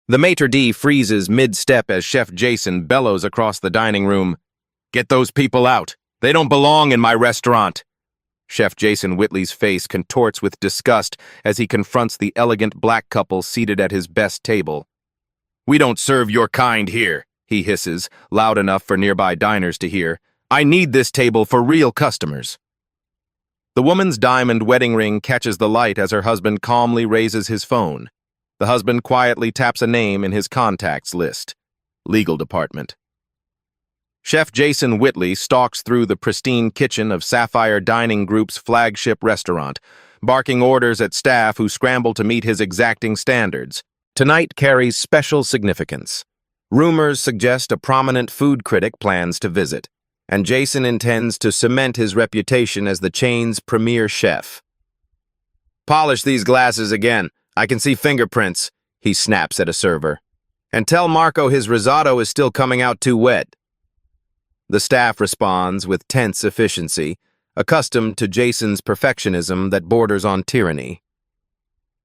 The maitre d' freezes mid-step as Chef Jason bellows across the dining room. "Get those people out. They don't belong in my restaurant." Chef Jason Whitley's face contorts with disgust as he confronts the elegant black couple seated at his best table. "We don't serve your kind here," he hisses, loud enough for nearby diners to hear. "I need this table for real customers." The woman's diamond wedding ring catches the light as her husband calmly raises his phone. The husband quietly taps a name in his contacts list. Legal department. Chef Jason Whitley stalks through the pristine kitchen of Sapphire Dining Group's flagship restaurant, barking orders at staff who scramble to meet his exacting standards. Tonight carries special significance. Rumors suggest a prominent food critic plans to visit, and Jason intends to cement his reputation as the chain's premier chef. "Polish these glasses again. I can see fingerprints," he snaps at a server. "And tell Marco his risotto is still coming out too wet." The staff responds with tense efficiency, accustomed to Jason's perfectionism that borders on tyranny.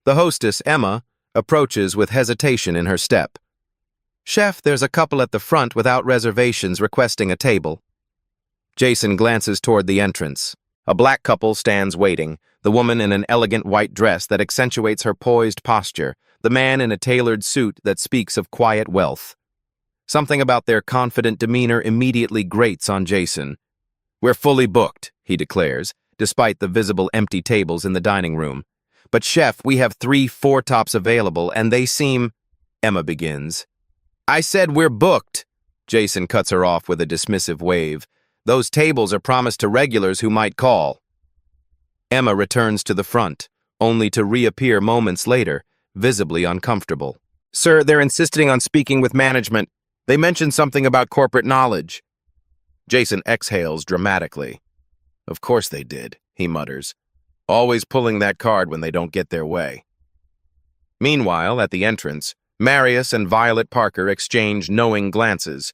The hostess, Emma, approaches with hesitation in her step. "Chef, there's a couple at the front without reservations requesting a table." Jason glances toward the entrance. A black couple stands waiting, the woman in an elegant white dress that accentuates her poised posture, the man in a tailored suit that speaks of quiet wealth. Something about their confident demeanor immediately grates on Jason. "We're fully booked," he declares, despite the visible empty tables in the dining room. "But chef, we have 3 four-tops available, and they seem—" Emma begins. "I said we're booked." Jason cuts her off with a dismissive wave. "Those tables are promised to regulars who might call." Emma returns to the front, only to reappear moments later, visibly uncomfortable. "Sir, they're insisting on speaking with management. They mentioned something about corporate knowledge." Jason exhales dramatically. "Of course they did," he mutters, always pulling that card when they don't get their way. Meanwhile, at the entrance, Marius and Violet Parker exchange knowing glances.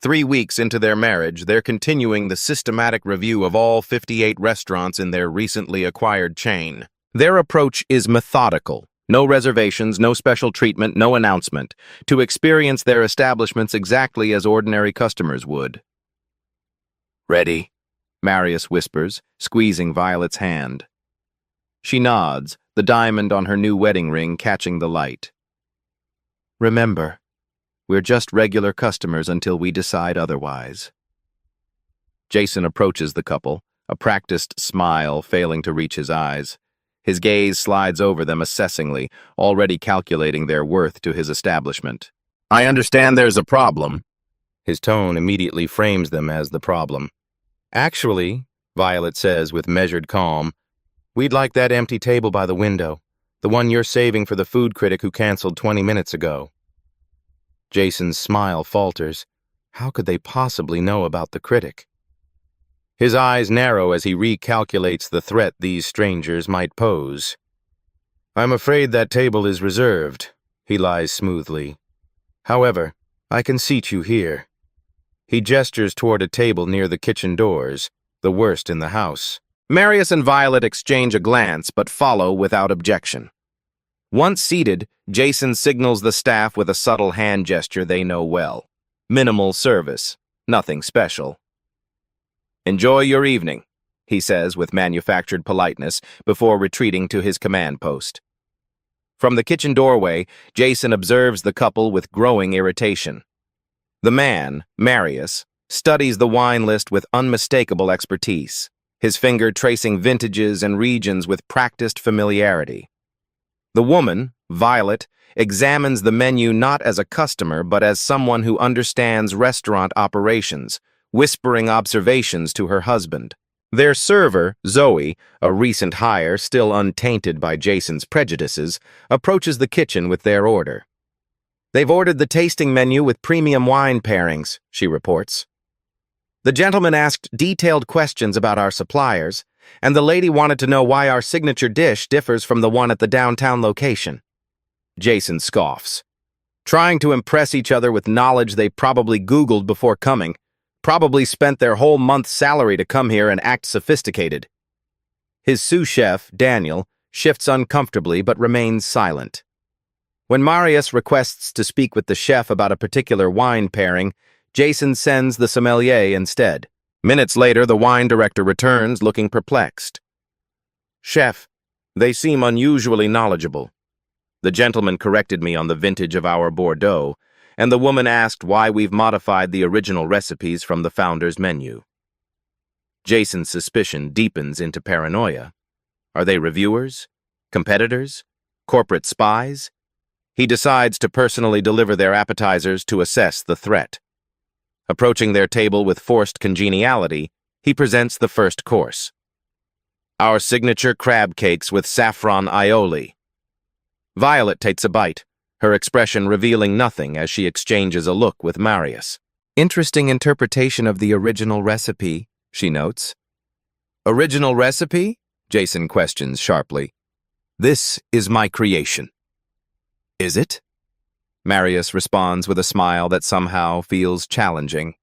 3 weeks into their marriage, they're continuing the systematic review of all 58 restaurants in their recently acquired chain. Their approach is methodical. No reservations, no special treatment, no announcement. To experience their establishments exactly as ordinary customers would. "Ready?" Marius whispers, squeezing Violet's hand. She nods, the diamond on her new wedding ring catching the light. "Remember, we're just regular customers until we decide otherwise." Jason approaches the couple, a practiced smile failing to reach his eyes. His gaze slides over them assessingly, already calculating their worth to his establishment. "I understand there's a problem." His tone immediately frames them as the problem. "Actually," Violet says with measured calm, "we'd like that empty table by the window, the one you're saving for the food critic who canceled 20 minutes ago." Jason's smile falters. How could they possibly know about the critic? His eyes narrow as he recalculates the threat these strangers might pose. "I'm afraid that table is reserved," he lies smoothly. "However, I can seat you here." He gestures toward a table near the kitchen doors, the worst in the house. Marius and Violet exchange a glance but follow without objection. Once seated, Jason signals the staff with a subtle hand gesture they know well. Minimal service, nothing special. "Enjoy your evening," he says with manufactured politeness before retreating to his command post. From the kitchen doorway, Jason observes the couple with growing irritation. The man, Marius, studies the wine list with unmistakable expertise, his finger tracing vintages and regions with practiced familiarity. The woman, Violet, examines the menu not as a customer but as someone who understands restaurant operations, whispering observations to her husband. Their server, Zoe, a recent hire still untainted by Jason's prejudices, approaches the kitchen with their order. "They've ordered the tasting menu with premium wine pairings," she reports. "The gentleman asked detailed questions about our suppliers, and the lady wanted to know why our signature dish differs from the one at the downtown location." Jason scoffs. Trying to impress each other with knowledge they probably Googled before coming, probably spent their whole month's salary to come here and act sophisticated. His sous chef, Daniel, shifts uncomfortably but remains silent. When Marius requests to speak with the chef about a particular wine pairing, Jason sends the sommelier instead. Minutes later, the wine director returns, looking perplexed. "Chef, they seem unusually knowledgeable. The gentleman corrected me on the vintage of our Bordeaux, and the woman asked why we've modified the original recipes from the founder's menu." Jason's suspicion deepens into paranoia. Are they reviewers? Competitors? Corporate spies? He decides to personally deliver their appetizers to assess the threat. Approaching their table with forced congeniality, he presents the first course. Our signature crab cakes with saffron aioli. Violet takes a bite, her expression revealing nothing as she exchanges a look with Marius. "Interesting interpretation of the original recipe," she notes. "Original recipe?" Jason questions sharply. "This is my creation." "Is it?" Marius responds with a smile that somehow feels challenging.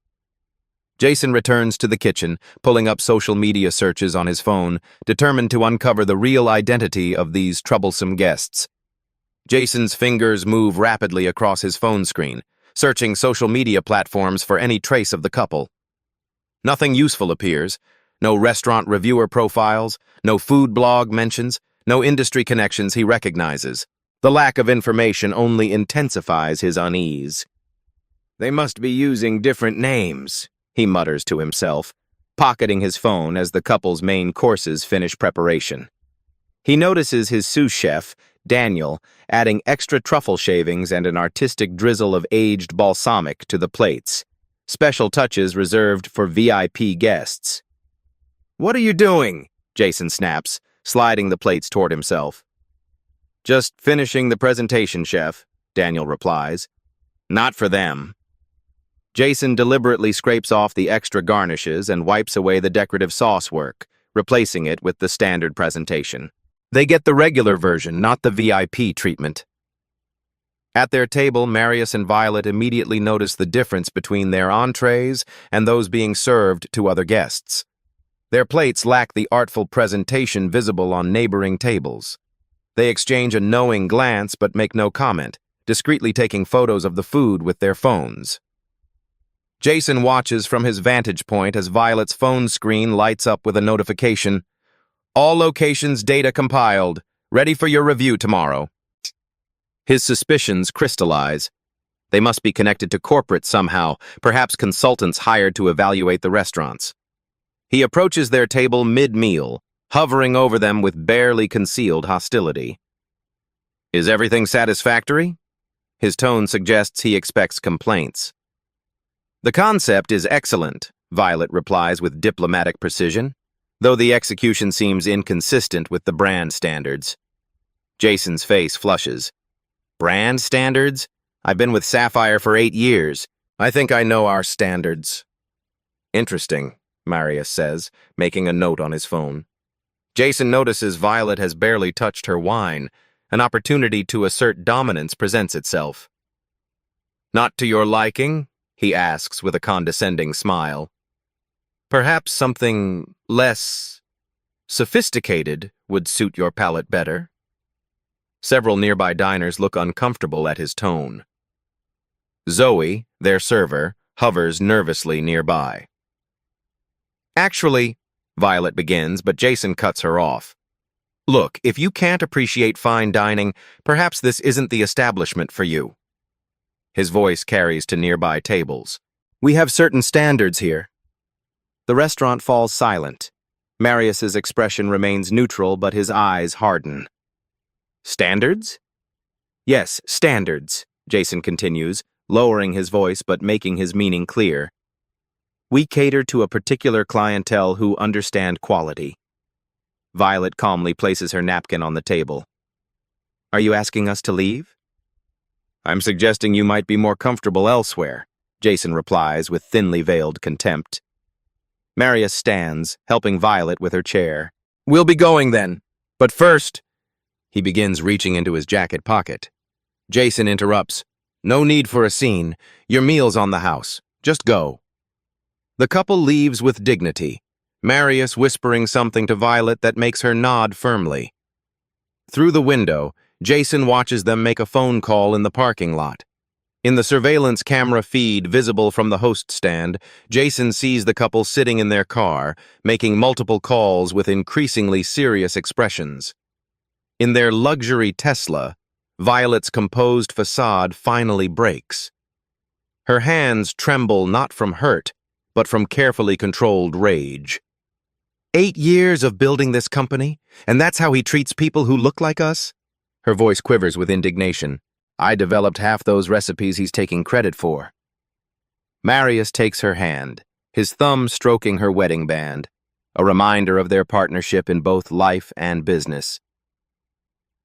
Jason returns to the kitchen, pulling up social media searches on his phone, determined to uncover the real identity of these troublesome guests. Jason's fingers move rapidly across his phone screen, searching social media platforms for any trace of the couple. Nothing useful appears. No restaurant reviewer profiles, no food blog mentions, no industry connections he recognizes. The lack of information only intensifies his unease. "They must be using different names," he mutters to himself, pocketing his phone as the couple's main courses finish preparation. He notices his sous chef, Daniel, adding extra truffle shavings and an artistic drizzle of aged balsamic to the plates, special touches reserved for VIP guests. "What are you doing?" Jason snaps, sliding the plates toward himself. "Just finishing the presentation, chef," Daniel replies. "Not for them." Jason deliberately scrapes off the extra garnishes and wipes away the decorative sauce work, replacing it with the standard presentation. They get the regular version, not the VIP treatment. At their table, Marius and Violet immediately notice the difference between their entrees and those being served to other guests. Their plates lack the artful presentation visible on neighboring tables. They exchange a knowing glance but make no comment, discreetly taking photos of the food with their phones. Jason watches from his vantage point as Violet's phone screen lights up with a notification. "All locations data compiled. Ready for your review tomorrow." His suspicions crystallize. They must be connected to corporate somehow, perhaps consultants hired to evaluate the restaurants. He approaches their table mid-meal, hovering over them with barely concealed hostility. "Is everything satisfactory?" His tone suggests he expects complaints. "The concept is excellent," Violet replies with diplomatic precision, though the execution seems inconsistent with the brand standards. Jason's face flushes. "Brand standards? I've been with Sapphire for 8 years. I think I know our standards." "Interesting," Marius says, making a note on his phone. Jason notices Violet has barely touched her wine. An opportunity to assert dominance presents itself. "Not to your liking?" he asks with a condescending smile. "Perhaps something less sophisticated would suit your palate better." Several nearby diners look uncomfortable at his tone. Zoe, their server, hovers nervously nearby. "Actually," Violet begins, but Jason cuts her off. "Look, if you can't appreciate fine dining, perhaps this isn't the establishment for you." His voice carries to nearby tables. "We have certain standards here." The restaurant falls silent. Marius's expression remains neutral, but his eyes harden. "Standards?" "Yes, standards," Jason continues, lowering his voice but making his meaning clear. "We cater to a particular clientele who understand quality." Violet calmly places her napkin on the table. "Are you asking us to leave?" "I'm suggesting you might be more comfortable elsewhere," Jason replies with thinly veiled contempt. Marius stands, helping Violet with her chair. "We'll be going then. But first—" He begins reaching into his jacket pocket. Jason interrupts. "No need for a scene. Your meal's on the house. Just go." The couple leaves with dignity, Marius whispering something to Violet that makes her nod firmly. Through the window, Jason watches them make a phone call in the parking lot. In the surveillance camera feed visible from the host stand, Jason sees the couple sitting in their car, making multiple calls with increasingly serious expressions. In their luxury Tesla, Violet's composed facade finally breaks. Her hands tremble not from hurt, but from carefully controlled rage. 8 years of building this company, and that's how he treats people who look like us? Her voice quivers with indignation. I developed half those recipes he's taking credit for. Marius takes her hand, his thumb stroking her wedding band, a reminder of their partnership in both life and business.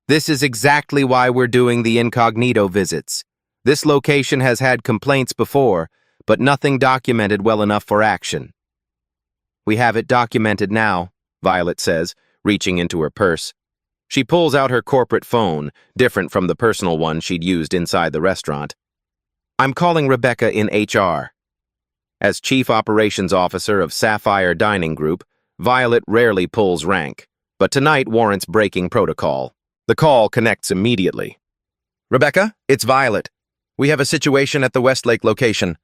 This is exactly why we're doing the incognito visits. This location has had complaints before, but nothing documented well enough for action. We have it documented now, Violet says, reaching into her purse. She pulls out her corporate phone, different from the personal one she'd used inside the restaurant. I'm calling Rebecca in HR. As Chief Operations Officer of Sapphire Dining Group, Violet rarely pulls rank, but tonight warrants breaking protocol. The call connects immediately. Rebecca, it's Violet. We have a situation at the Westlake location.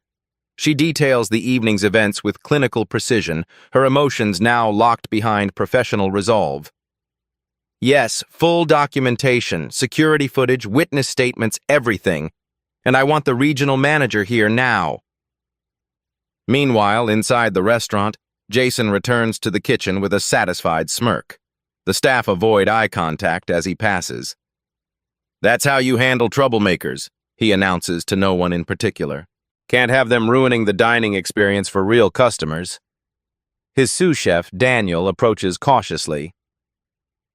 She details the evening's events with clinical precision, her emotions now locked behind professional resolve. Yes, full documentation, security footage, witness statements, everything. And I want the regional manager here now. Meanwhile, inside the restaurant, Jason returns to the kitchen with a satisfied smirk. The staff avoid eye contact as he passes. That's how you handle troublemakers, he announces to no one in particular. Can't have them ruining the dining experience for real customers. His sous chef, Daniel, approaches cautiously.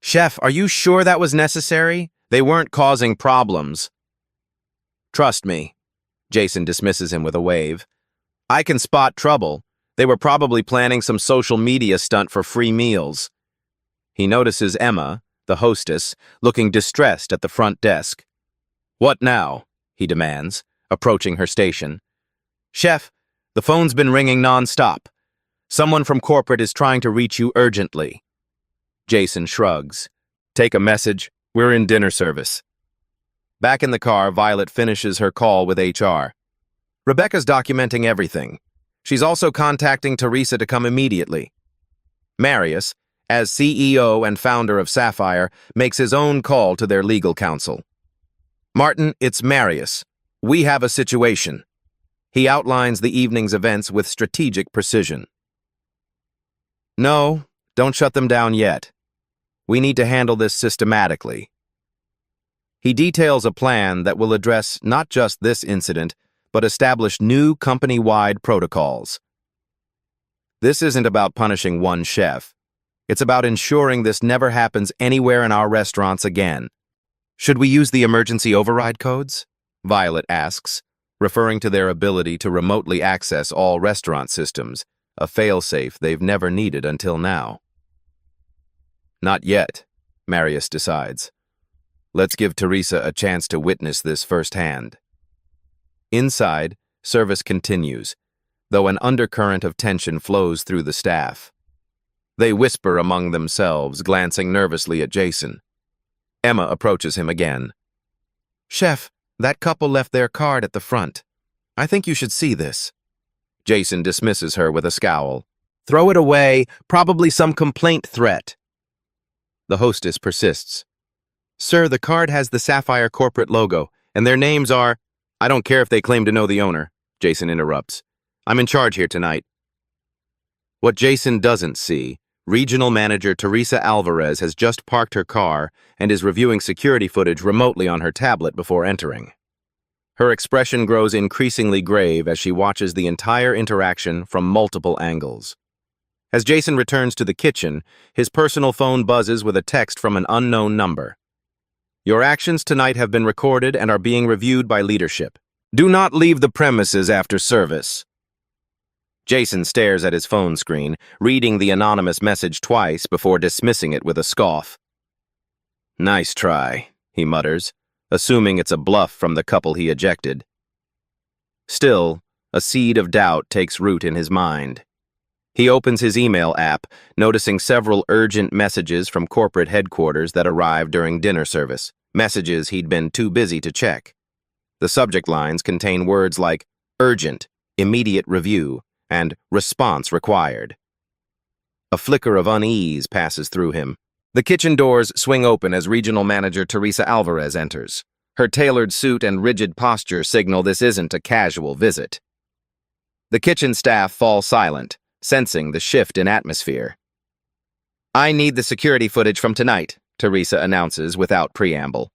Chef, are you sure that was necessary? They weren't causing problems. Trust me. Jason dismisses him with a wave. I can spot trouble. They were probably planning some social media stunt for free meals. He notices Emma, the hostess, looking distressed at the front desk. What now? He demands, approaching her station. Chef, the phone's been ringing non-stop. Someone from corporate is trying to reach you urgently. Jason shrugs. Take a message. We're in dinner service. Back in the car, Violet finishes her call with HR. Rebecca's documenting everything. She's also contacting Teresa to come immediately. Marius, as CEO and founder of Sapphire, makes his own call to their legal counsel. Martin, it's Marius. We have a situation. He outlines the evening's events with strategic precision. No, don't shut them down yet. We need to handle this systematically. He details a plan that will address not just this incident, but establish new company-wide protocols. This isn't about punishing one chef. It's about ensuring this never happens anywhere in our restaurants again. Should we use the emergency override codes? Violet asks, referring to their ability to remotely access all restaurant systems, a failsafe they've never needed until now. Not yet, Marius decides. Let's give Teresa a chance to witness this firsthand. Inside, service continues, though an undercurrent of tension flows through the staff. They whisper among themselves, glancing nervously at Jason. Emma approaches him again. Chef, that couple left their card at the front. I think you should see this. Jason dismisses her with a scowl. Throw it away, probably some complaint threat. The hostess persists. Sir, the card has the Sapphire corporate logo, and their names are... I don't care if they claim to know the owner, Jason interrupts. I'm in charge here tonight. What Jason doesn't see, Regional Manager Teresa Alvarez has just parked her car and is reviewing security footage remotely on her tablet before entering. Her expression grows increasingly grave as she watches the entire interaction from multiple angles. As Jason returns to the kitchen, his personal phone buzzes with a text from an unknown number. Your actions tonight have been recorded and are being reviewed by leadership. Do not leave the premises after service. Jason stares at his phone screen, reading the anonymous message twice before dismissing it with a scoff. Nice try, he mutters, assuming it's a bluff from the couple he ejected. Still, a seed of doubt takes root in his mind. He opens his email app, noticing several urgent messages from corporate headquarters that arrived during dinner service. messages he'd been too busy to check. The subject lines contain words like urgent, immediate review, and response required. A flicker of unease passes through him. The kitchen doors swing open as Regional Manager Teresa Alvarez enters. Her tailored suit and rigid posture signal this isn't a casual visit. The kitchen staff fall silent, sensing the shift in atmosphere. "I need the security footage from tonight," Teresa announces without preamble.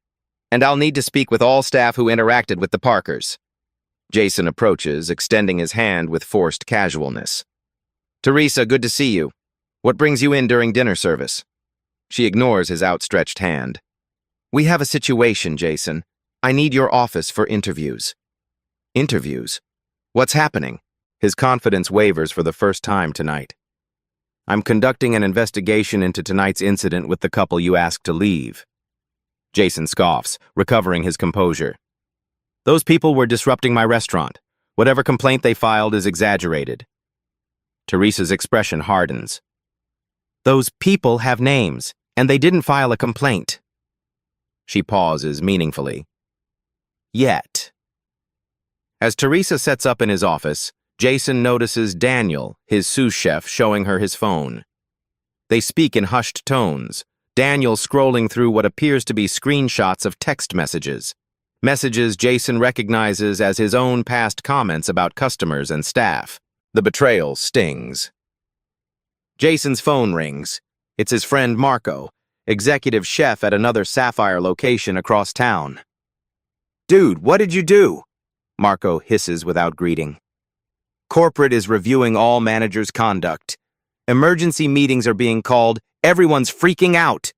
"And I'll need to speak with all staff who interacted with the Parkers." Jason approaches, extending his hand with forced casualness. "Teresa, good to see you. What brings you in during dinner service?" She ignores his outstretched hand. "We have a situation, Jason. I need your office for interviews." "Interviews? What's happening?" His confidence wavers for the first time tonight. "I'm conducting an investigation into tonight's incident with the couple you asked to leave." Jason scoffs, recovering his composure. "Those people were disrupting my restaurant. Whatever complaint they filed is exaggerated." Teresa's expression hardens. "Those people have names, and they didn't file a complaint." She pauses meaningfully. "Yet." As Teresa sets up in his office, Jason notices Daniel, his sous chef, showing her his phone. They speak in hushed tones, Daniel scrolling through what appears to be screenshots of text messages. Messages Jason recognizes as his own past comments about customers and staff. The betrayal stings. Jason's phone rings. It's his friend Marco, executive chef at another Sapphire location across town. "Dude, what did you do?" Marco hisses without greeting. "Corporate is reviewing all managers' conduct. Emergency meetings are being called. Everyone's freaking out."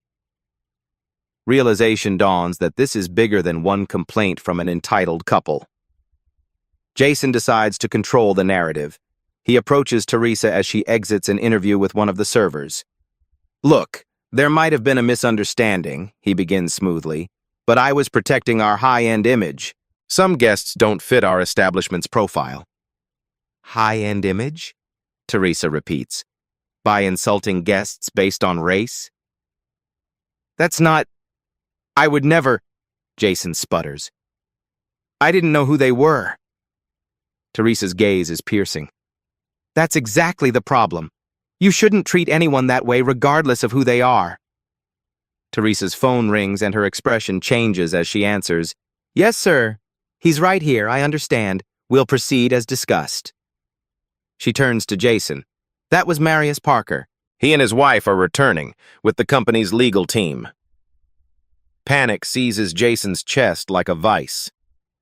Realization dawns that this is bigger than one complaint from an entitled couple. Jason decides to control the narrative. He approaches Teresa as she exits an interview with one of the servers. "Look, there might have been a misunderstanding," he begins smoothly, "but I was protecting our high-end image. Some guests don't fit our establishment's profile." "High-end image?" Teresa repeats. "By insulting guests based on race?" "That's not... I would never..." Jason sputters. "I didn't know who they were." Teresa's gaze is piercing. "That's exactly the problem. You shouldn't treat anyone that way regardless of who they are." Teresa's phone rings and her expression changes as she answers, "Yes, sir. He's right here, I understand. We'll proceed as discussed." She turns to Jason. "That was Marius Parker. He and his wife are returning with the company's legal team." Panic seizes Jason's chest like a vice.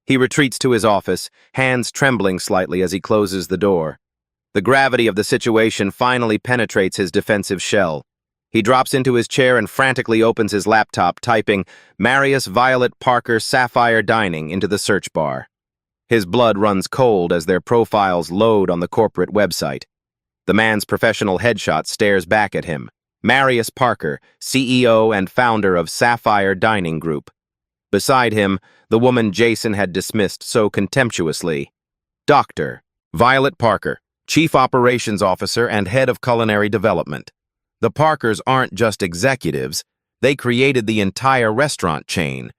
He retreats to his office, hands trembling slightly as he closes the door. The gravity of the situation finally penetrates his defensive shell. He drops into his chair and frantically opens his laptop, typing Marius Violet Parker Sapphire Dining into the search bar. His blood runs cold as their profiles load on the corporate website. The man's professional headshot stares back at him. Marius Parker, CEO and founder of Sapphire Dining Group. Beside him, the woman Jason had dismissed so contemptuously. Dr. Violet Parker, Chief Operations Officer and Head of Culinary Development. The Parkers aren't just executives, they created the entire restaurant chain.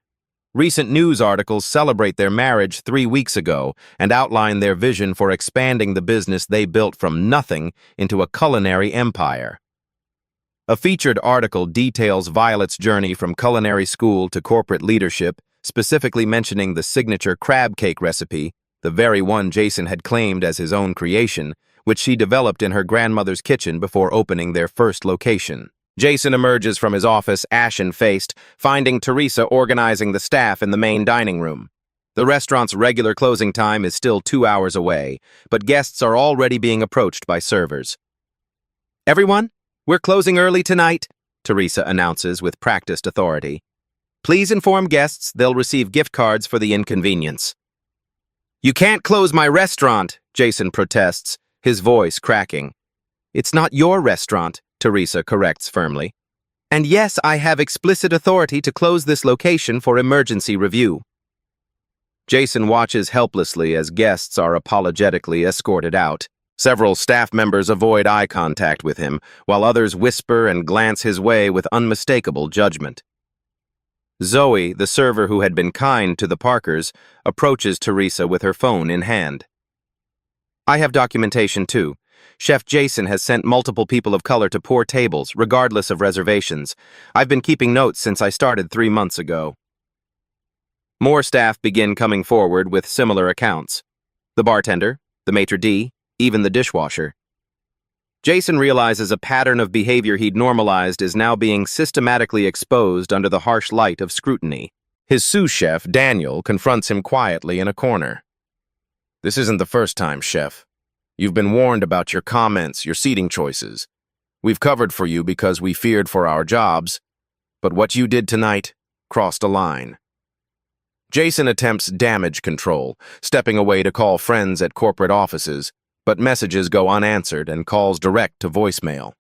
Recent news articles celebrate their marriage 3 weeks ago and outline their vision for expanding the business they built from nothing into a culinary empire. A featured article details Violet's journey from culinary school to corporate leadership, specifically mentioning the signature crab cake recipe, the very one Jason had claimed as his own creation, which she developed in her grandmother's kitchen before opening their first location. Jason emerges from his office ashen-faced, finding Teresa organizing the staff in the main dining room. The restaurant's regular closing time is still 2 hours away, but guests are already being approached by servers. "Everyone, we're closing early tonight," Teresa announces with practiced authority. "Please inform guests they'll receive gift cards for the inconvenience." "You can't close my restaurant," Jason protests, his voice cracking. "It's not your restaurant," Teresa corrects firmly. "And yes, I have explicit authority to close this location for emergency review." Jason watches helplessly as guests are apologetically escorted out. Several staff members avoid eye contact with him, while others whisper and glance his way with unmistakable judgment. Zoe, the server who had been kind to the Parkers, approaches Teresa with her phone in hand. I have documentation too. Chef Jason has sent multiple people of color to poor tables, regardless of reservations. I've been keeping notes since I started 3 months ago. More staff begin coming forward with similar accounts. The bartender, the maitre d', even the dishwasher. Jason realizes a pattern of behavior he'd normalized is now being systematically exposed under the harsh light of scrutiny. His sous chef, Daniel, confronts him quietly in a corner. This isn't the first time, Chef. You've been warned about your comments, your seating choices. We've covered for you because we feared for our jobs, but what you did tonight crossed a line. Jason attempts damage control, stepping away to call friends at corporate offices, but messages go unanswered and calls direct to voicemail.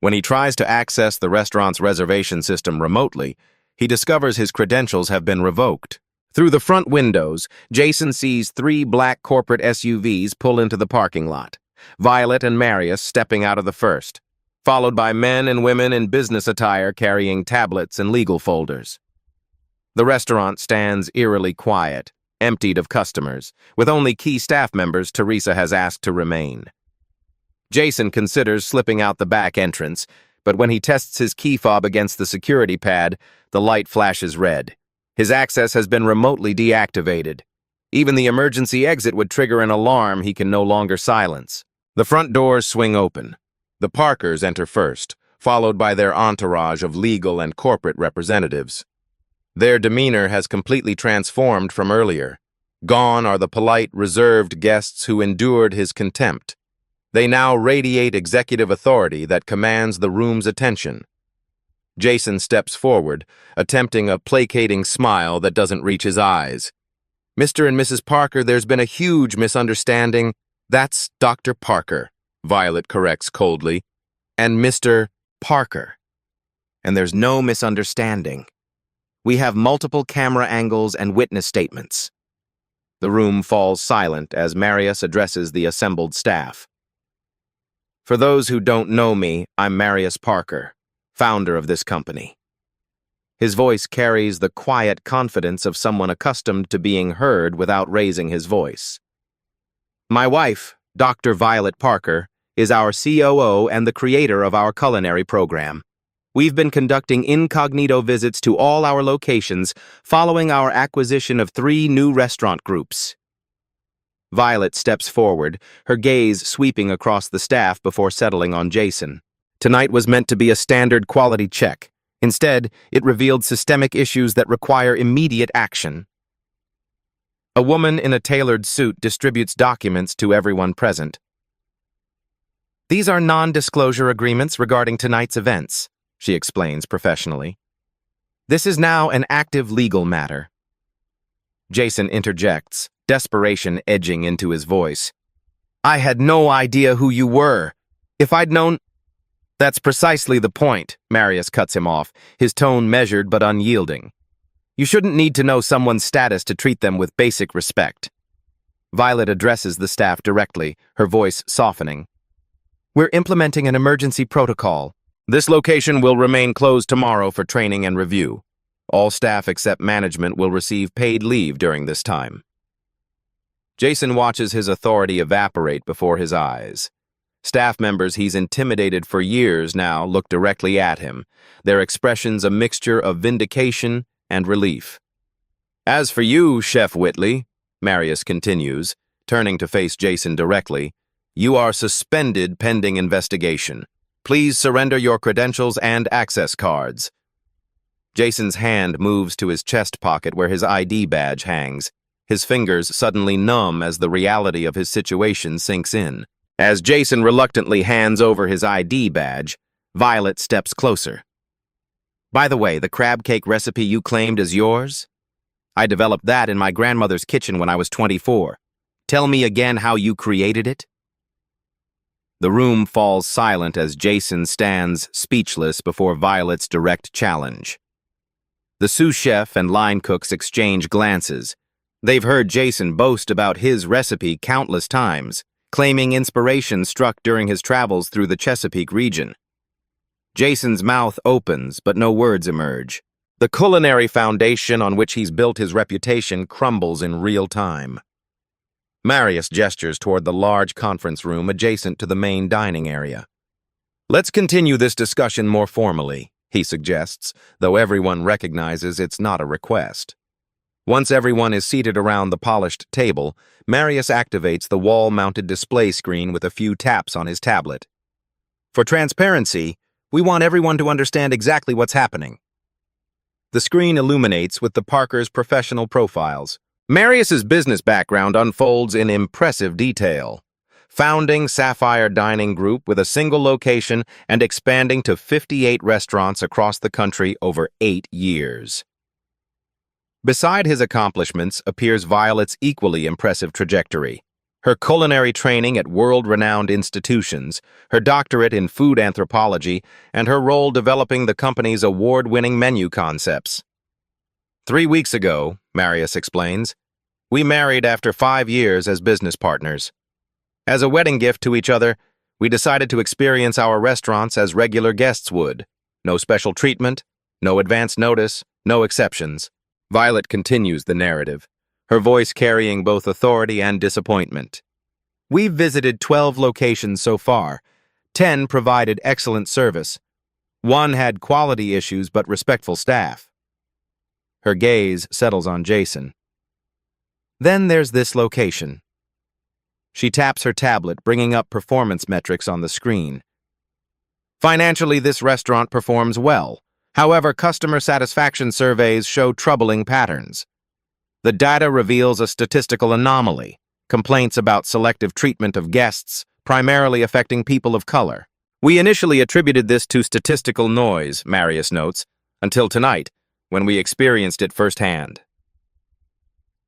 When he tries to access the restaurant's reservation system remotely, he discovers his credentials have been revoked. Through the front windows, Jason sees 3 black corporate SUVs pull into the parking lot, Violet and Marius stepping out of the first, followed by men and women in business attire carrying tablets and legal folders. The restaurant stands eerily quiet, emptied of customers, with only key staff members Teresa has asked to remain. Jason considers slipping out the back entrance, but when he tests his key fob against the security pad, the light flashes red. His access has been remotely deactivated. Even the emergency exit would trigger an alarm he can no longer silence. The front doors swing open. The Parkers enter first, followed by their entourage of legal and corporate representatives. Their demeanor has completely transformed from earlier. Gone are the polite, reserved guests who endured his contempt. They now radiate executive authority that commands the room's attention. Jason steps forward, attempting a placating smile that doesn't reach his eyes. Mr. and Mrs. Parker, there's been a huge misunderstanding. That's Dr. Parker, Violet corrects coldly, and Mr. Parker. And there's no misunderstanding. We have multiple camera angles and witness statements. The room falls silent as Marius addresses the assembled staff. For those who don't know me, I'm Marius Parker, founder of this company. His voice carries the quiet confidence of someone accustomed to being heard without raising his voice. My wife, Dr. Violet Parker, is our COO and the creator of our culinary program. We've been conducting incognito visits to all our locations following our acquisition of 3 new restaurant groups. Violet steps forward, her gaze sweeping across the staff before settling on Jason. Tonight was meant to be a standard quality check. Instead, it revealed systemic issues that require immediate action. A woman in a tailored suit distributes documents to everyone present. These are non-disclosure agreements regarding tonight's events, she explains professionally. This is now an active legal matter. Jason interjects, desperation edging into his voice. I had no idea who you were. If I'd known... That's precisely the point, Marius cuts him off, his tone measured but unyielding. You shouldn't need to know someone's status to treat them with basic respect. Violet addresses the staff directly, her voice softening. We're implementing an emergency protocol. This location will remain closed tomorrow for training and review. All staff except management will receive paid leave during this time. Jason watches his authority evaporate before his eyes. Staff members he's intimidated for years now look directly at him, their expressions a mixture of vindication and relief. As for you, Chef Whitley, Marius continues, turning to face Jason directly, you are suspended pending investigation. Please surrender your credentials and access cards. Jason's hand moves to his chest pocket where his ID badge hangs, his fingers suddenly numb as the reality of his situation sinks in. As Jason reluctantly hands over his ID badge, Violet steps closer. By the way, the crab cake recipe you claimed is yours? I developed that in my grandmother's kitchen when I was 24. Tell me again how you created it? The room falls silent as Jason stands speechless before Violet's direct challenge. The sous chef and line cooks exchange glances. They've heard Jason boast about his recipe countless times, claiming inspiration struck during his travels through the Chesapeake region. Jason's mouth opens, but no words emerge. The culinary foundation on which he's built his reputation crumbles in real time. Marius gestures toward the large conference room adjacent to the main dining area. Let's continue this discussion more formally, he suggests, though everyone recognizes it's not a request. Once everyone is seated around the polished table, Marius activates the wall-mounted display screen with a few taps on his tablet. For transparency, we want everyone to understand exactly what's happening. The screen illuminates with the Parkers' professional profiles. Marius's business background unfolds in impressive detail. Founding Sapphire Dining Group with a single location and expanding to 58 restaurants across the country over 8 years. Beside his accomplishments appears Violet's equally impressive trajectory. Her culinary training at world-renowned institutions, her doctorate in food anthropology, and her role developing the company's award-winning menu concepts. 3 weeks ago, Marius explains, we married after 5 years as business partners. As a wedding gift to each other, we decided to experience our restaurants as regular guests would. No special treatment, no advance notice, no exceptions. Violet continues the narrative, her voice carrying both authority and disappointment. We've visited 12 locations so far. 10 provided excellent service. 1 had quality issues but respectful staff. Her gaze settles on Jason. Then there's this location. She taps her tablet, bringing up performance metrics on the screen. Financially, this restaurant performs well. However, customer satisfaction surveys show troubling patterns. The data reveals a statistical anomaly, complaints about selective treatment of guests, primarily affecting people of color. We initially attributed this to statistical noise, Marius notes, until tonight, when we experienced it firsthand.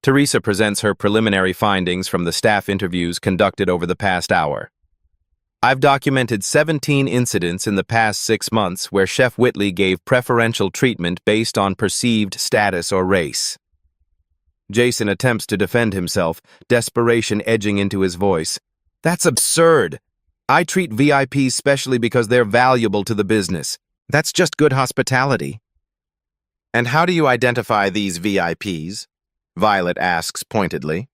Teresa presents her preliminary findings from the staff interviews conducted over the past hour. I've documented 17 incidents in the past 6 months where Chef Whitley gave preferential treatment based on perceived status or race. Jason attempts to defend himself, desperation edging into his voice. That's absurd. I treat VIPs specially because they're valuable to the business. That's just good hospitality. And how do you identify these VIPs? Violet asks pointedly.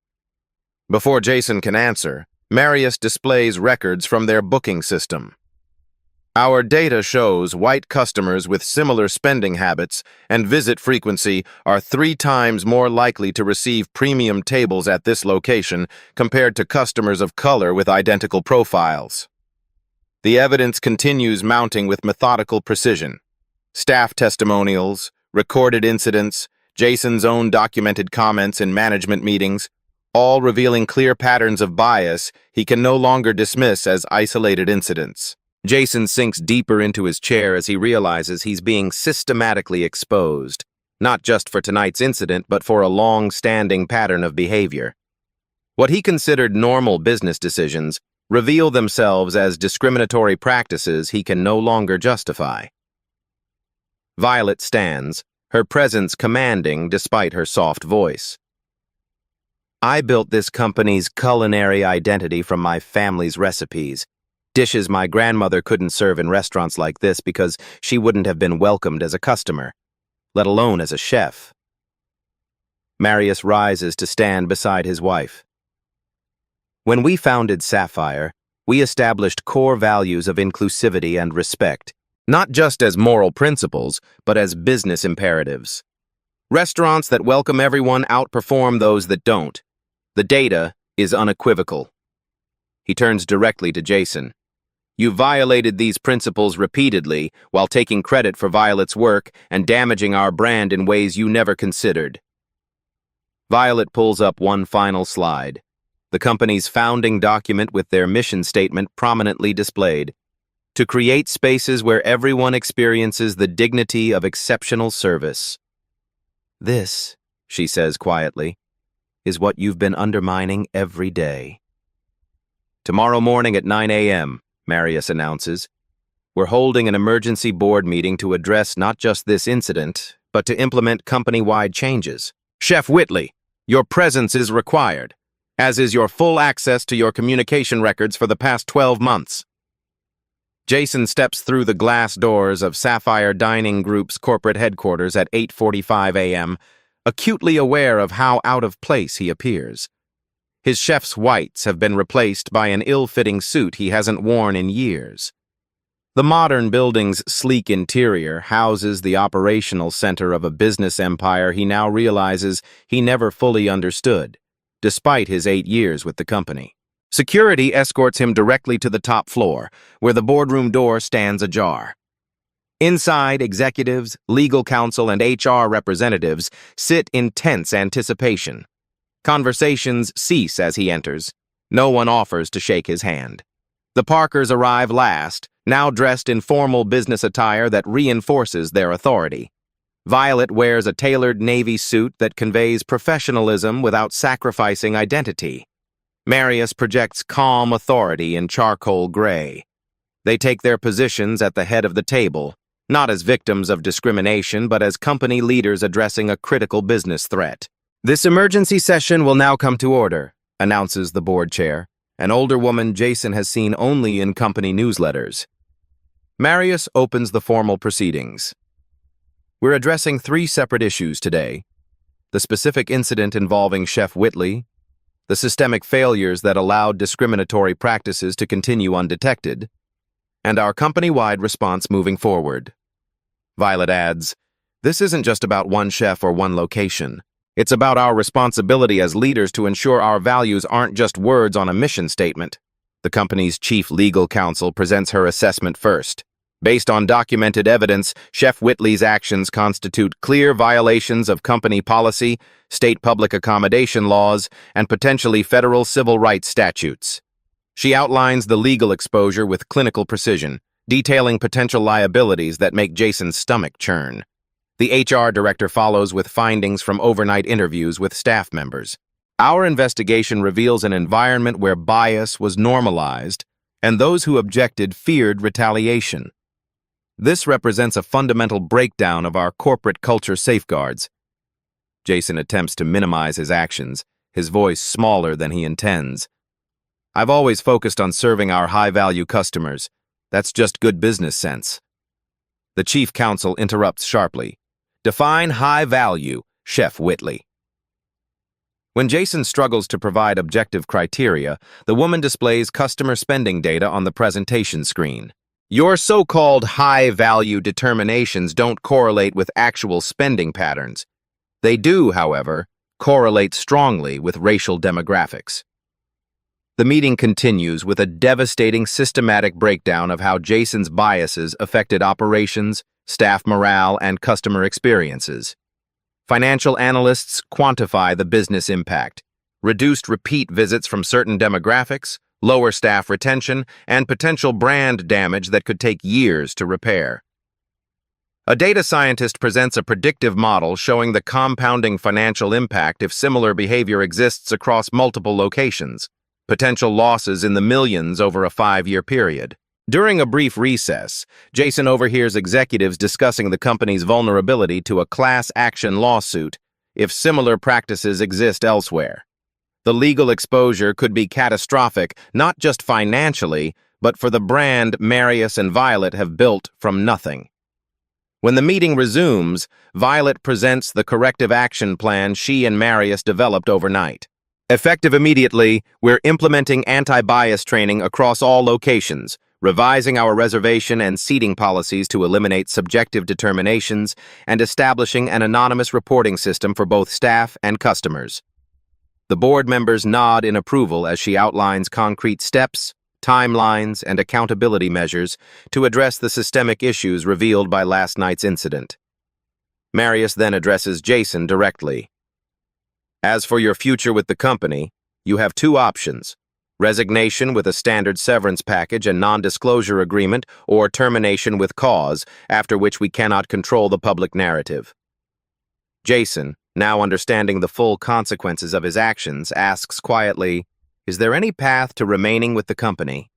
Before Jason can answer, Marius displays records from their booking system. Our data shows white customers with similar spending habits and visit frequency are 3 times more likely to receive premium tables at this location compared to customers of color with identical profiles. The evidence continues mounting with methodical precision. Staff testimonials, recorded incidents, Jason's own documented comments in management meetings, all revealing clear patterns of bias he can no longer dismiss as isolated incidents. Jason sinks deeper into his chair as he realizes he's being systematically exposed, not just for tonight's incident, but for a long-standing pattern of behavior. What he considered normal business decisions reveal themselves as discriminatory practices he can no longer justify. Violet stands, her presence commanding despite her soft voice. I built this company's culinary identity from my family's recipes. Dishes my grandmother couldn't serve in restaurants like this because she wouldn't have been welcomed as a customer, let alone as a chef. Marius rises to stand beside his wife. When we founded Sapphire, we established core values of inclusivity and respect, not just as moral principles, but as business imperatives. Restaurants that welcome everyone outperform those that don't. The data is unequivocal. He turns directly to Jason. You violated these principles repeatedly while taking credit for Violet's work and damaging our brand in ways you never considered. Violet pulls up one final slide, the company's founding document with their mission statement prominently displayed, to create spaces where everyone experiences the dignity of exceptional service. This, she says quietly, is what you've been undermining every day. Tomorrow morning at 9 a.m., Marius announces, we're holding an emergency board meeting to address not just this incident, but to implement company-wide changes. Chef Whitley, your presence is required, as is your full access to your communication records for the past 12 months. Jason steps through the glass doors of Sapphire Dining Group's corporate headquarters at 8:45 a.m., acutely aware of how out of place he appears. His chef's whites have been replaced by an ill-fitting suit he hasn't worn in years. The modern building's sleek interior houses the operational center of a business empire he now realizes he never fully understood, despite his 8 years with the company. Security escorts him directly to the top floor, where the boardroom door stands ajar. Inside, executives, legal counsel, and HR representatives sit in tense anticipation. Conversations cease as he enters. No one offers to shake his hand. The Parkers arrive last, now dressed in formal business attire that reinforces their authority. Violet wears a tailored navy suit that conveys professionalism without sacrificing identity. Marius projects calm authority in charcoal gray. They take their positions at the head of the table, not as victims of discrimination, but as company leaders addressing a critical business threat. "This emergency session will now come to order," announces the board chair, an older woman Jason has seen only in company newsletters. Marius opens the formal proceedings. "We're addressing 3 separate issues today: the specific incident involving Chef Whitley, the systemic failures that allowed discriminatory practices to continue undetected, and our company-wide response moving forward." Violet adds, "This isn't just about one chef or one location. It's about our responsibility as leaders to ensure our values aren't just words on a mission statement." The company's chief legal counsel presents her assessment first. Based on documented evidence, Chef Whitley's actions constitute clear violations of company policy, state public accommodation laws, and potentially federal civil rights statutes. She outlines the legal exposure with clinical precision, detailing potential liabilities that make Jason's stomach churn. The HR director follows with findings from overnight interviews with staff members. "Our investigation reveals an environment where bias was normalized, and those who objected feared retaliation. This represents a fundamental breakdown of our corporate culture safeguards." Jason attempts to minimize his actions, his voice smaller than he intends. "I've always focused on serving our high-value customers. That's just good business sense." The chief counsel interrupts sharply. "Define high value, Chef Whitley." When Jason struggles to provide objective criteria, the woman displays customer spending data on the presentation screen. "Your so-called high-value determinations don't correlate with actual spending patterns. They do, however, correlate strongly with racial demographics." The meeting continues with a devastating systematic breakdown of how Jason's biases affected operations, staff morale, and customer experiences. Financial analysts quantify the business impact: reduced repeat visits from certain demographics, lower staff retention, and potential brand damage that could take years to repair. A data scientist presents a predictive model showing the compounding financial impact if similar behavior exists across multiple locations, potential losses in the millions over a 5-year period. During a brief recess, Jason overhears executives discussing the company's vulnerability to a class action lawsuit if similar practices exist elsewhere. The legal exposure could be catastrophic, not just financially, but for the brand Marius and Violet have built from nothing. When the meeting resumes, Violet presents the corrective action plan she and Marius developed overnight. "Effective immediately, we're implementing anti-bias training across all locations, revising our reservation and seating policies to eliminate subjective determinations, and establishing an anonymous reporting system for both staff and customers." The board members nod in approval as she outlines concrete steps, timelines, and accountability measures to address the systemic issues revealed by last night's incident. Marius then addresses Jason directly. "As for your future with the company, you have 2 options: resignation with a standard severance package and non-disclosure agreement, or termination with cause, after which we cannot control the public narrative." Jason, now understanding the full consequences of his actions, asks quietly, "Is there any path to remaining with the company?"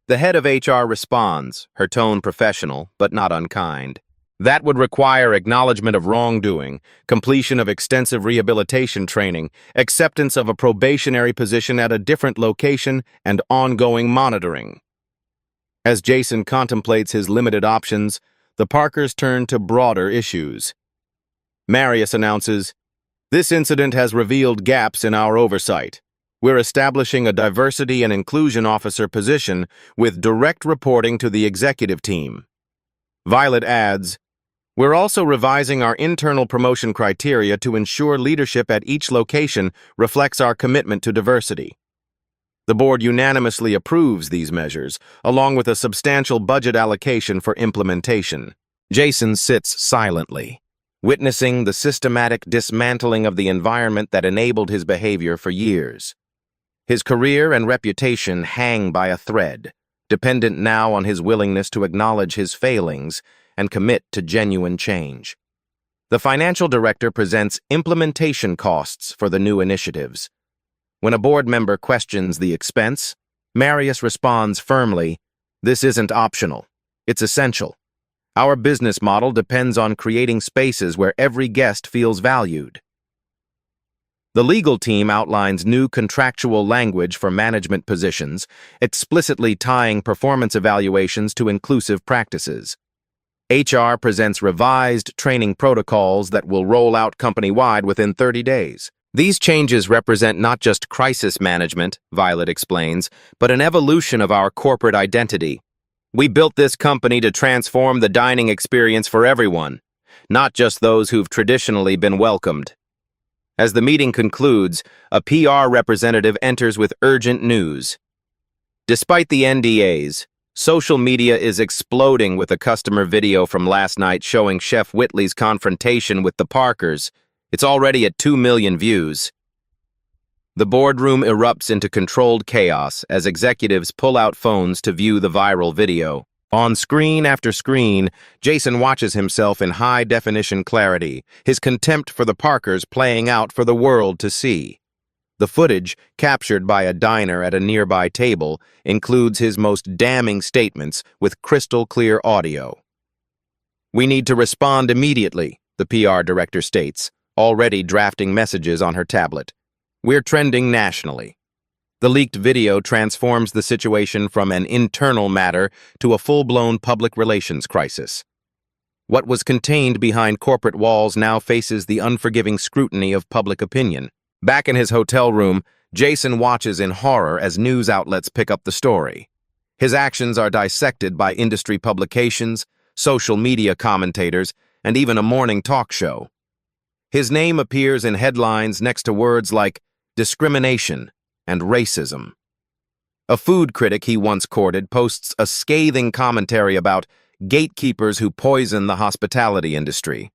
The head of HR responds, her tone professional, but not unkind. "That would require acknowledgement of wrongdoing, completion of extensive rehabilitation training, acceptance of a probationary position at a different location, and ongoing monitoring." As Jason contemplates his limited options, the Parkers turn to broader issues. Marius announces, "This incident has revealed gaps in our oversight. We're establishing a diversity and inclusion officer position with direct reporting to the executive team." Violet adds, "We're also revising our internal promotion criteria to ensure leadership at each location reflects our commitment to diversity." The board unanimously approves these measures, along with a substantial budget allocation for implementation. Jason sits silently, witnessing the systematic dismantling of the environment that enabled his behavior for years. His career and reputation hang by a thread, dependent now on his willingness to acknowledge his failings and commit to genuine change. The financial director presents implementation costs for the new initiatives. When a board member questions the expense, Marius responds firmly, "This isn't optional. It's essential. Our business model depends on creating spaces where every guest feels valued." The legal team outlines new contractual language for management positions, explicitly tying performance evaluations to inclusive practices. HR presents revised training protocols that will roll out company-wide within 30 days. These changes represent not just crisis management, Violet explains, but an evolution of our corporate identity. We built this company to transform the dining experience for everyone, not just those who've traditionally been welcomed. As the meeting concludes, a PR representative enters with urgent news. Despite the NDAs, social media is exploding with a customer video from last night showing Chef Whitley's confrontation with the Parkers. It's already at 2 million views. The boardroom erupts into controlled chaos as executives pull out phones to view the viral video. On screen after screen, Jason watches himself in high-definition clarity, his contempt for the Parkers playing out for the world to see. The footage, captured by a diner at a nearby table, includes his most damning statements with crystal-clear audio. "We need to respond immediately," the PR director states, already drafting messages on her tablet. "We're trending nationally." The leaked video transforms the situation from an internal matter to a full-blown public relations crisis. What was contained behind corporate walls now faces the unforgiving scrutiny of public opinion. Back in his hotel room, Jason watches in horror as news outlets pick up the story. His actions are dissected by industry publications, social media commentators, and even a morning talk show. His name appears in headlines next to words like discrimination and racism. A food critic he once courted posts a scathing commentary about gatekeepers who poison the hospitality industry.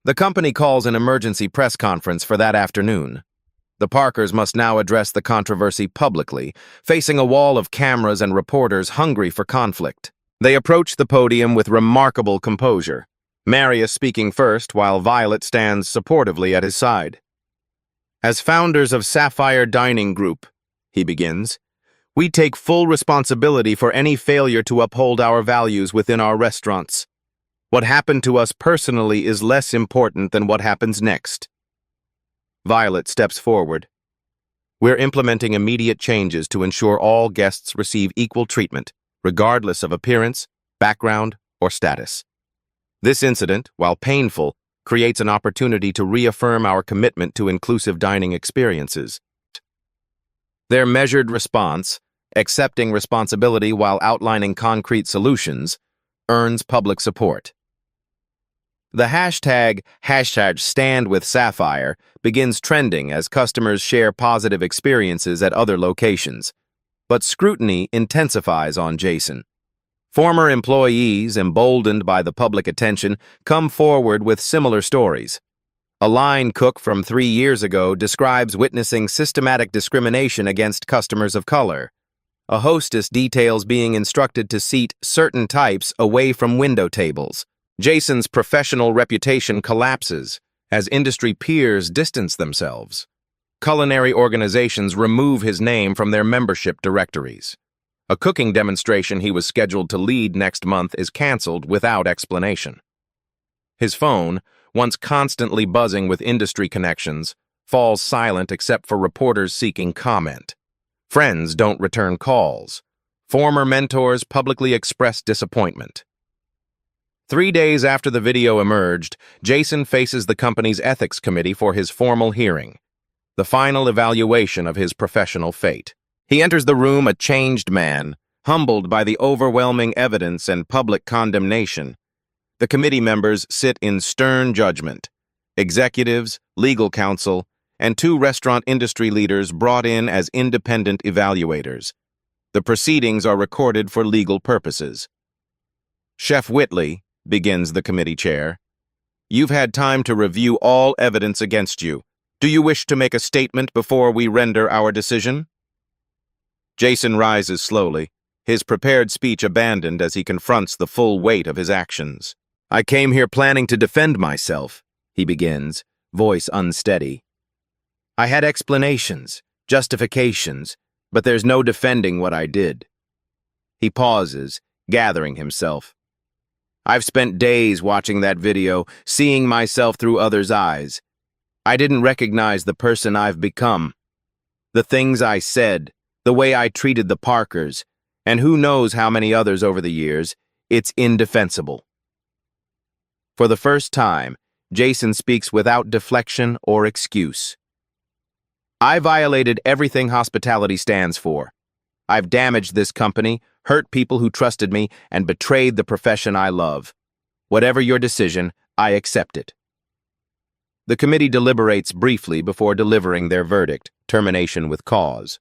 The company calls an emergency press conference for that afternoon. The Parkers must now address the controversy publicly, facing a wall of cameras and reporters hungry for conflict. They approach the podium with remarkable composure, Marius speaking first while Violet stands supportively at his side. "As founders of Sapphire Dining Group," he begins, "we take full responsibility for any failure to uphold our values within our restaurants. What happened to us personally is less important than what happens next." Violet steps forward. "We're implementing immediate changes to ensure all guests receive equal treatment, regardless of appearance, background, or status. This incident, while painful, creates an opportunity to reaffirm our commitment to inclusive dining experiences." Their measured response, accepting responsibility while outlining concrete solutions, earns public support. The hashtag #StandWithSapphire begins trending as customers share positive experiences at other locations. But scrutiny intensifies on Jason. Former employees, emboldened by the public attention, come forward with similar stories. A line cook from 3 years ago describes witnessing systematic discrimination against customers of color. A hostess details being instructed to seat certain types away from window tables. Jason's professional reputation collapses as industry peers distance themselves. Culinary organizations remove his name from their membership directories. A cooking demonstration he was scheduled to lead next month is canceled without explanation. His phone, once constantly buzzing with industry connections, falls silent except for reporters seeking comment. Friends don't return calls. Former mentors publicly expressed disappointment. 3 days after the video emerged, Jason faces the company's ethics committee for his formal hearing, the final evaluation of his professional fate. He enters the room a changed man, humbled by the overwhelming evidence and public condemnation. The committee members sit in stern judgment. Executives, legal counsel, and 2 restaurant industry leaders brought in as independent evaluators. The proceedings are recorded for legal purposes. Chef Whitley, begins the committee chair, you've had time to review all evidence against you. Do you wish to make a statement before we render our decision? Jason rises slowly, his prepared speech abandoned as he confronts the full weight of his actions. I came here planning to defend myself, he begins, voice unsteady. I had explanations, justifications, but there's no defending what I did. He pauses, gathering himself. I've spent days watching that video, seeing myself through others' eyes. I didn't recognize the person I've become. The things I said, the way I treated the Parkers, and who knows how many others over the years, it's indefensible. For the first time, Jason speaks without deflection or excuse. I violated everything hospitality stands for. I've damaged this company, hurt people who trusted me, and betrayed the profession I love. Whatever your decision, I accept it. The committee deliberates briefly before delivering their verdict, termination with cause.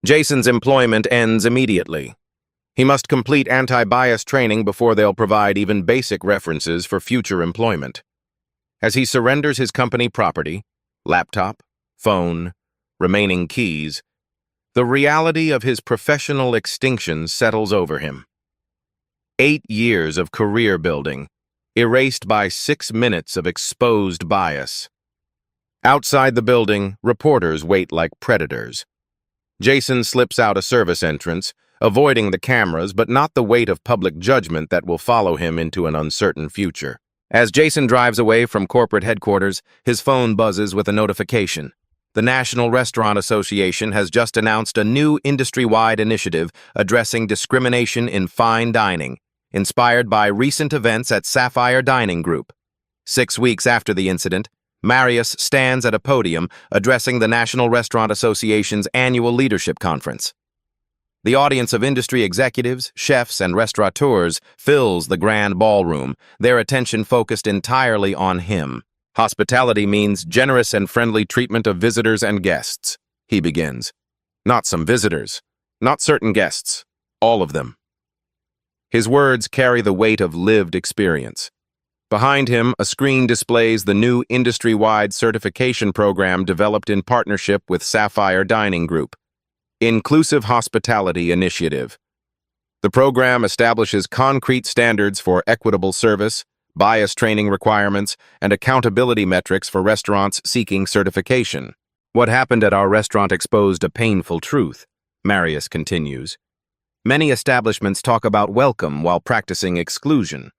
Jason's employment ends immediately. He must complete anti-bias training before they'll provide even basic references for future employment. As he surrenders his company property, laptop, phone, remaining keys, the reality of his professional extinction settles over him. 8 years of career building, erased by 6 minutes of exposed bias. Outside the building, reporters wait like predators. Jason slips out a service entrance, avoiding the cameras but not the weight of public judgment that will follow him into an uncertain future. As Jason drives away from corporate headquarters, his phone buzzes with a notification. The National Restaurant Association has just announced a new industry-wide initiative addressing discrimination in fine dining, inspired by recent events at Sapphire Dining Group. 6 weeks after the incident, Marius stands at a podium addressing the National Restaurant Association's annual leadership conference. The audience of industry executives, chefs, and restaurateurs fills the grand ballroom, their attention focused entirely on him. Hospitality means generous and friendly treatment of visitors and guests, he begins. Not some visitors, not certain guests, all of them. His words carry the weight of lived experience. Behind him, a screen displays the new industry-wide certification program developed in partnership with Sapphire Dining Group. Inclusive Hospitality Initiative. The program establishes concrete standards for equitable service, bias training requirements, and accountability metrics for restaurants seeking certification. What happened at our restaurant exposed a painful truth, Marius continues. Many establishments talk about welcome while practicing exclusion.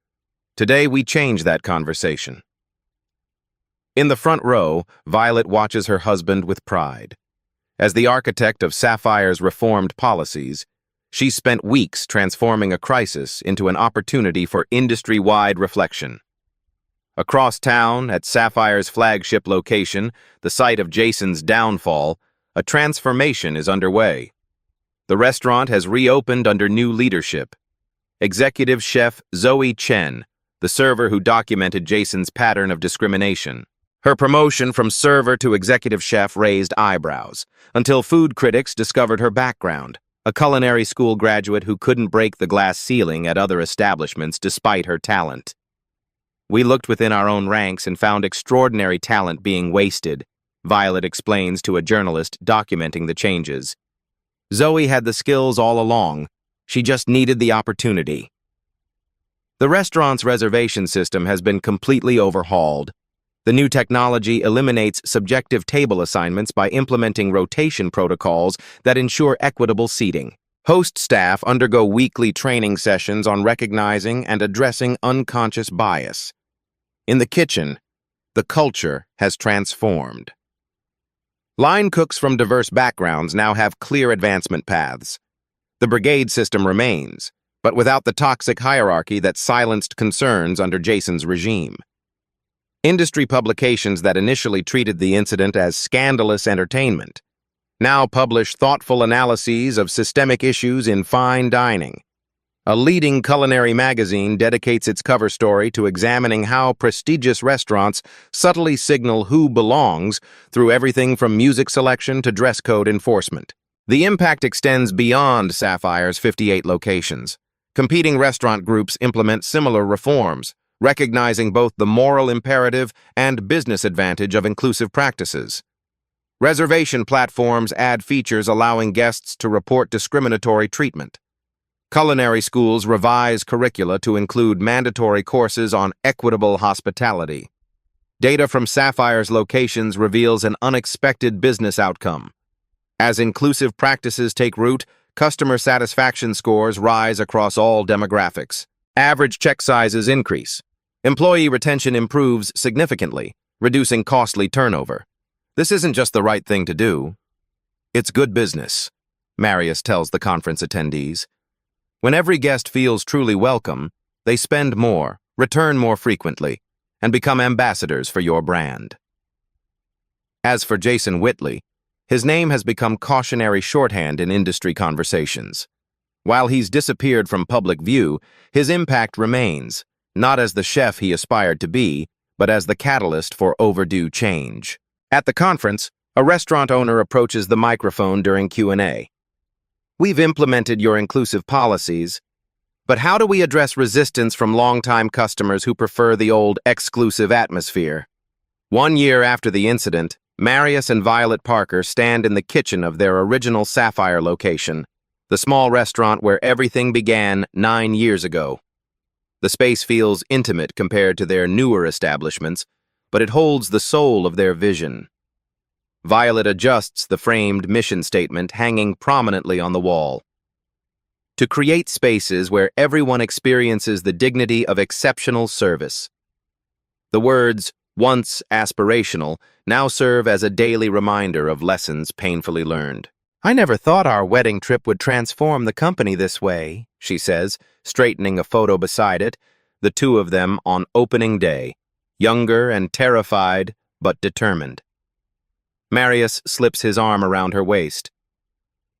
Today, we change that conversation. In the front row, Violet watches her husband with pride. As the architect of Sapphire's reformed policies, she spent weeks transforming a crisis into an opportunity for industry-wide reflection. Across town, at Sapphire's flagship location, the site of Jason's downfall, a transformation is underway. The restaurant has reopened under new leadership. Executive chef Zoe Chen, the server who documented Jason's pattern of discrimination. Her promotion from server to executive chef raised eyebrows, until food critics discovered her background, a culinary school graduate who couldn't break the glass ceiling at other establishments despite her talent. We looked within our own ranks and found extraordinary talent being wasted, Violet explains to a journalist documenting the changes. Zoe had the skills all along. She just needed the opportunity. The restaurant's reservation system has been completely overhauled. The new technology eliminates subjective table assignments by implementing rotation protocols that ensure equitable seating. Host staff undergo weekly training sessions on recognizing and addressing unconscious bias. In the kitchen, the culture has transformed. Line cooks from diverse backgrounds now have clear advancement paths. The brigade system remains, but without the toxic hierarchy that silenced concerns under Jason's regime. Industry publications that initially treated the incident as scandalous entertainment now publish thoughtful analyses of systemic issues in fine dining. A leading culinary magazine dedicates its cover story to examining how prestigious restaurants subtly signal who belongs through everything from music selection to dress code enforcement. The impact extends beyond Sapphire's 58 locations. Competing restaurant groups implement similar reforms, recognizing both the moral imperative and business advantage of inclusive practices. Reservation platforms add features allowing guests to report discriminatory treatment. Culinary schools revise curricula to include mandatory courses on equitable hospitality. Data from Sapphire's locations reveals an unexpected business outcome. As inclusive practices take root, customer satisfaction scores rise across all demographics. Average check sizes increase. Employee retention improves significantly, reducing costly turnover. This isn't just the right thing to do. It's good business, Marius tells the conference attendees. When every guest feels truly welcome, they spend more, return more frequently, and become ambassadors for your brand. As for Jason Whitley, his name has become cautionary shorthand in industry conversations. While he's disappeared from public view, his impact remains, not as the chef he aspired to be, but as the catalyst for overdue change. At the conference, a restaurant owner approaches the microphone during Q&A. We've implemented your inclusive policies, but how do we address resistance from longtime customers who prefer the old exclusive atmosphere? 1 year after the incident, Marius and Violet Parker stand in the kitchen of their original Sapphire location, the small restaurant where everything began 9 years ago. The space feels intimate compared to their newer establishments, but it holds the soul of their vision. Violet adjusts the framed mission statement hanging prominently on the wall. To create spaces where everyone experiences the dignity of exceptional service. The words, once aspirational, now serve as a daily reminder of lessons painfully learned. I never thought our wedding trip would transform the company this way, she says, straightening a photo beside it, the two of them on opening day, younger and terrified, but determined. Marius slips his arm around her waist.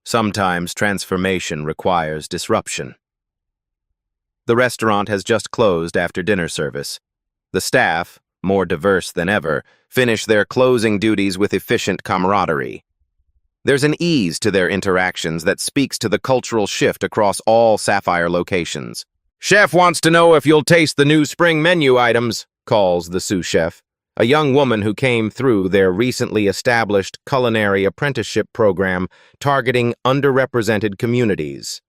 Sometimes transformation requires disruption. The restaurant has just closed after dinner service. The staff, more diverse than ever, finish their closing duties with efficient camaraderie. There's an ease to their interactions that speaks to the cultural shift across all Sapphire locations. Chef wants to know if you'll taste the new spring menu items, calls the sous chef, a young woman who came through their recently established culinary apprenticeship program targeting underrepresented communities.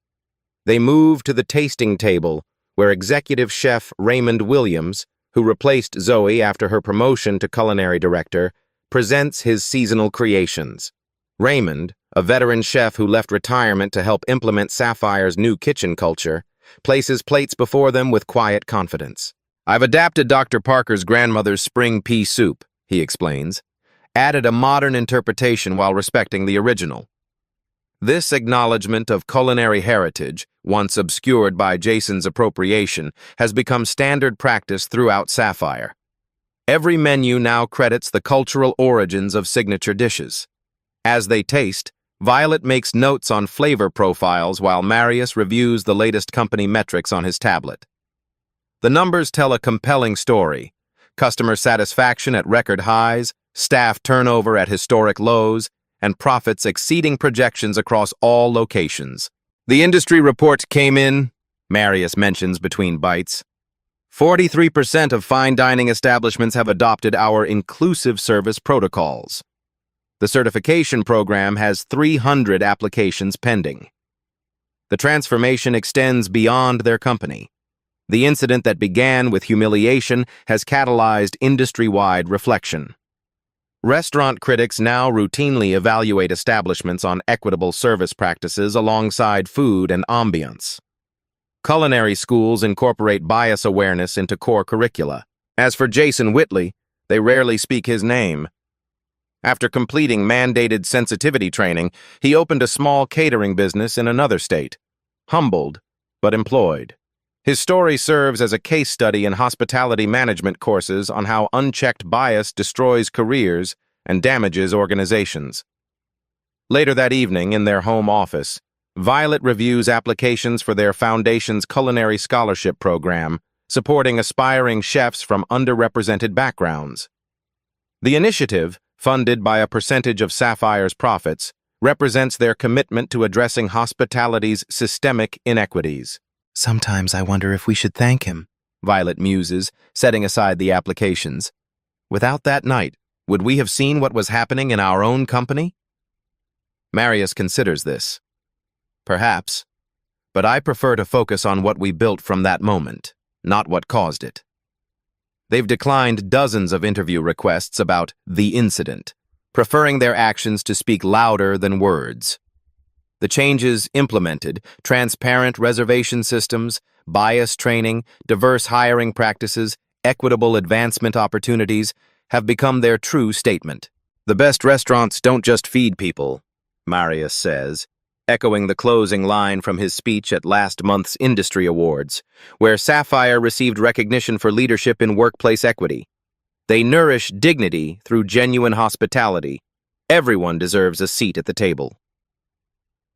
They move to the tasting table, where executive chef Raymond Williams, who replaced Zoe after her promotion to culinary director, presents his seasonal creations. Raymond, a veteran chef who left retirement to help implement Sapphire's new kitchen culture, places plates before them with quiet confidence. I've adapted Dr. Parker's grandmother's spring pea soup, he explains, added a modern interpretation while respecting the original. This acknowledgement of culinary heritage, once obscured by Jason's appropriation, has become standard practice throughout Sapphire. Every menu now credits the cultural origins of signature dishes. As they taste, Violet makes notes on flavor profiles while Marius reviews the latest company metrics on his tablet. The numbers tell a compelling story. Customer satisfaction at record highs, staff turnover at historic lows, and profits exceeding projections across all locations. The industry report came in, Marius mentions between bites. 43% of fine dining establishments have adopted our inclusive service protocols. The certification program has 300 applications pending. The transformation extends beyond their company. The incident that began with humiliation has catalyzed industry-wide reflection. Restaurant critics now routinely evaluate establishments on equitable service practices alongside food and ambiance. Culinary schools incorporate bias awareness into core curricula. As for Jason Whitley, they rarely speak his name. After completing mandated sensitivity training, he opened a small catering business in another state. humbled, but employed. His story serves as a case study in hospitality management courses on how unchecked bias destroys careers and damages organizations. Later that evening, in their home office, Violet reviews applications for their foundation's culinary scholarship program, supporting aspiring chefs from underrepresented backgrounds. The initiative, funded by a percentage of Sapphire's profits, represents their commitment to addressing hospitality's systemic inequities. Sometimes I wonder if we should thank him, Violet muses, setting aside the applications. Without that night, would we have seen what was happening in our own company? Marius considers this. Perhaps, but I prefer to focus on what we built from that moment, not what caused it. They've declined dozens of interview requests about the incident, preferring their actions to speak louder than words. The changes implemented, transparent reservation systems, bias training, diverse hiring practices, equitable advancement opportunities, have become their true statement. The best restaurants don't just feed people, Marius says, echoing the closing line from his speech at last month's Industry Awards, where Sapphire received recognition for leadership in workplace equity. They nourish dignity through genuine hospitality. Everyone deserves a seat at the table.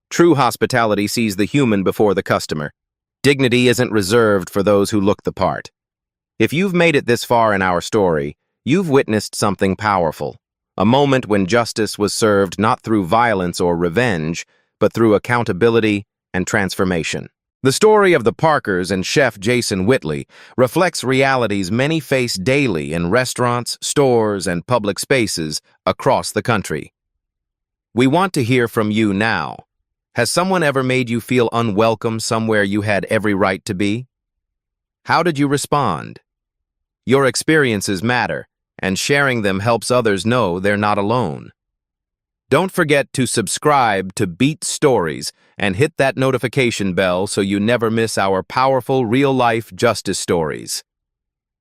True hospitality sees the human before the customer. Dignity isn't reserved for those who look the part. If you've made it this far in our story, you've witnessed something powerful, a moment when justice was served not through violence or revenge, but through accountability and transformation. The story of the Parkers and Chef Jason Whitley reflects realities many face daily in restaurants, stores, and public spaces across the country. We want to hear from you now. Has someone ever made you feel unwelcome somewhere you had every right to be? How did you respond? Your experiences matter, and sharing them helps others know they're not alone. Don't forget to subscribe to Beat Stories and hit that notification bell so you never miss our powerful real-life justice stories.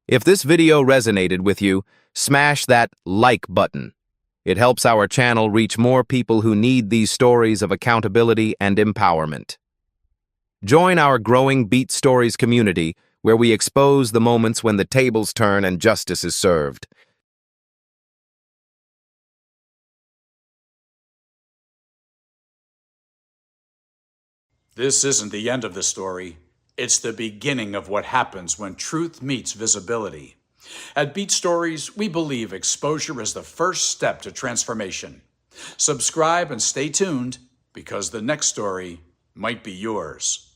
If this video resonated with you, smash that like button. It helps our channel reach more people who need these stories of accountability and empowerment. Join our growing Beat Stories community, where we expose the moments when the tables turn and justice is served. This isn't the end of the story. It's the beginning of what happens when truth meets visibility. At Beat Stories, we believe exposure is the first step to transformation. Subscribe and stay tuned, because the next story might be yours.